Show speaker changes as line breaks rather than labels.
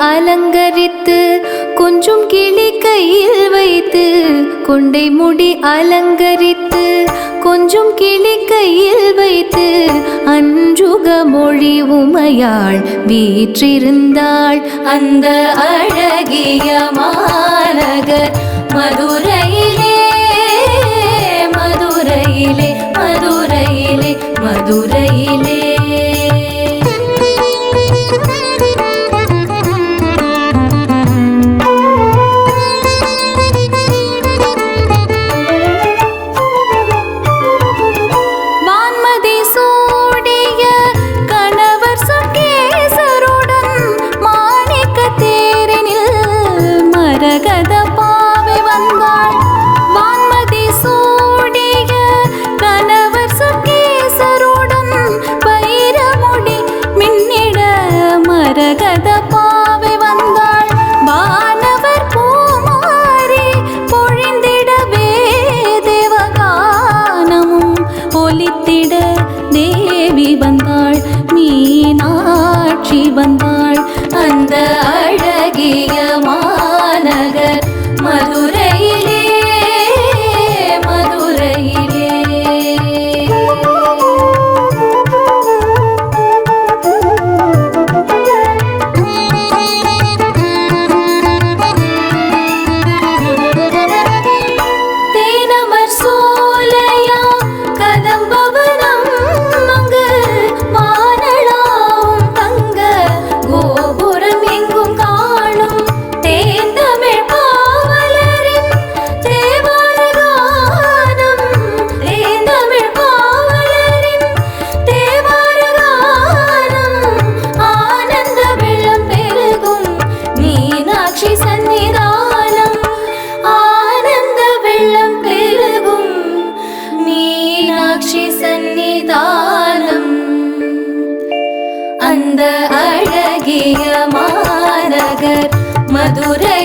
அலங்கரித்து கொஞ்சம் கிளி கையில் வைத்து கொண்டை முடி அலங்கரித்து கொஞ்சம் கிளி கையில் வைத்து அஞ்சுக மொழி உமையாள் வீற்றிருந்தாள் அந்த அழகிய மாநகர் மதுரையிலே மதுரையிலே மதுரையிலே மதுரையிலே. வந்தாள் அந்த அழகிய மாநகர் மதுரையிலே மதுரையிலே. தேனமர் சோலையா கதம்பவனம் அங்கு வானளாவும் தங்க கோபுரம் எங்கும் காணும் தேந்தமிழ் பாவலரின் தேவார கானம் தேந்தமிழ் பாவலரின் தேவார கானம் ஆனந்த வெள்ளம் பெருகும் மீனாட்சி சன்னிதானம் ஆனந்த வெள்ளம் பெருகும் மீனாட்சி சன்னிதானம் அந்த அழகிய மாநகர் மதுரை.